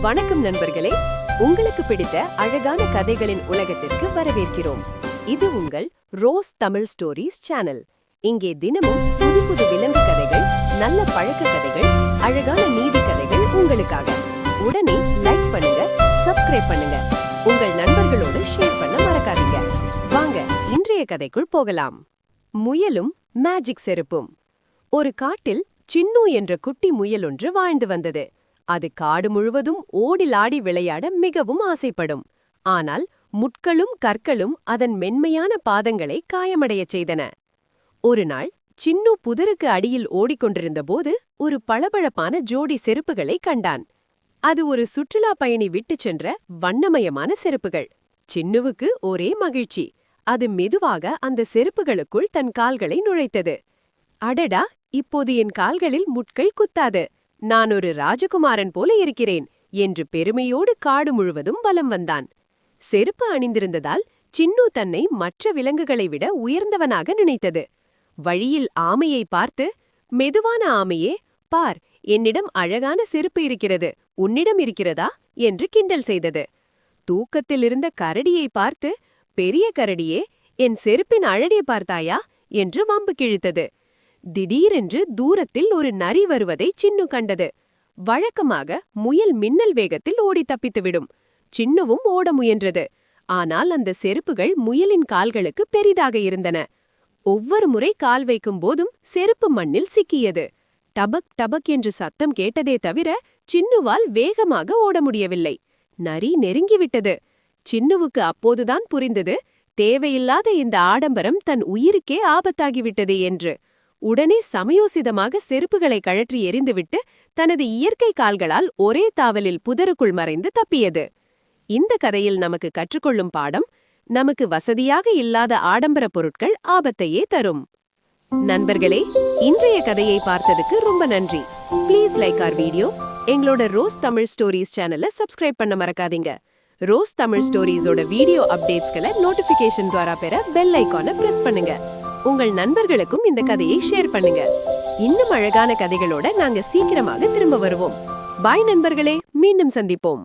வணக்கம் நண்பர்களே, உங்களுக்கு பிடித்த அழகான கதைகளின் உலகத்திற்கு வரவேற்கிறோம். இது உங்கள் ரோஸ் தமிழ் ஸ்டோரிஸ் சேனல். இங்கே தினமும் புது புது விலங்கு கதைகள், நல்ல பழக்க கதைகள், அழகான நீதி கதைகள் உங்களுக்காக. உடனே லைக் பண்ணுங்க, சப்ஸ்கிரைப் பண்ணுங்க, உங்கள் நண்பர்களோடு ஷேர் பண்ண மறக்காதீங்க. வாங்க இன்றைய கதைக்குள் போகலாம். முயலும் மேஜிக் செருப்பும். ஒரு காட்டில் சின்னு என்ற குட்டி முயல் ஒன்று வாழ்ந்து வந்தது. அது காடு முழுவதும் ஓடிலாடி விளையாட மிகவும் ஆசைப்படும். ஆனால் முட்களும் கற்களும் அதன் மென்மையான பாதங்களை காயமடையச் செய்தன. ஒரு நாள் சின்னு புதருக்கு அடியில் ஓடிக்கொண்டிருந்தபோது ஒரு பளபளப்பான ஜோடி செருப்புகளை கண்டான். அது ஒரு சுற்றுலா பயணி விட்டுச் சென்ற வண்ணமயமான செருப்புகள். சின்னுவுக்கு ஒரே மகிழ்ச்சி. அது மெதுவாக அந்த செருப்புகளுக்குள் தன் கால்களை நுழைத்தது. அடடா, இப்போது என் கால்களில் முட்கள் குத்தாது, நான் ஒரு ராஜகுமாரன் போல இருக்கிறேன் என்று பெருமையோடு காடு முழுவதும் வலம் வந்தான். செருப்பு அணிந்திருந்ததால் சின்னு தன்னை மற்ற விலங்குகளை விட உயர்ந்தவனாக நினைத்தது. வழியில் ஆமையை பார்த்து, மெதுவான ஆமையே, பார், என்னிடம் அழகான செருப்பு இருக்கிறது, உன்னிடம் இருக்கிறதா என்று கிண்டல் செய்தது. தூக்கத்தில் இருந்த கரடியை பார்த்து, பெரிய கரடியே, என் செருப்பின் அழகை பார்த்தாயா என்று வம்பு கிழித்தது. திடீரென்று தூரத்தில் ஒரு நரி வருவதை சின்னு கண்டது. வழக்கமாக முயல் மின்னல் வேகத்தில் ஓடி தப்பித்துவிடும். சின்னுவும் ஓட முயன்றது. ஆனால் அந்த செருப்புகள் முயலின் கால்களுக்கு பெரிதாக இருந்தன. ஒவ்வொரு முறை கால் வைக்கும் போதும் செருப்பு மண்ணில் சிக்கியது. டபக் டபக் என்று சத்தம் கேட்டதே தவிர சின்னுவால் வேகமாக ஓட முடியவில்லை. நரி நெருங்கிவிட்டது. சின்னுவுக்கு அப்போதுதான் புரிந்தது, தேவையில்லாத இந்த ஆடம்பரம் தன் உயிருக்கே ஆபத்தாகிவிட்டது என்று. உடனே சமயோசிதமாக செருப்புகளை கழற்றி எறிந்துவிட்டு தனது இயற்கை கால்களால் ஒரே தாவலில் புதருக்குள் மறைந்து தப்பியது. இந்த கதையில் நமக்கு கற்றுக்கொள்ளும் பாடம், நமக்கு வசதியாக இல்லாத ஆடம்பர பொருட்கள் ஆபத்தையே தரும். நண்பர்களே, இன்றைய கதையை பார்த்ததுக்கு ரொம்ப நன்றி. Please like our video. எங்களோட ரோஸ் தமிழ் ஸ்டோரிஸ் சேனலை சப்ஸ்கிரைப் பண்ண மறக்காதீங்க. ரோஸ் தமிழ் ஸ்டோரிஸோட வீடியோ அப்டேட்ஸ்களை நோட்டிபிகேஷன் துவாரா பெற பெல் ஐகானை பிரஸ் பண்ணுங்க. உங்கள் நண்பர்களுக்கும் இந்த கதையை ஷேர் பண்ணுங்க. இன்னும் அழகான கதைகளோட நாங்க சீக்கிரமாக திரும்ப வருவோம். பாய் நண்பர்களே, மீண்டும் சந்திப்போம்.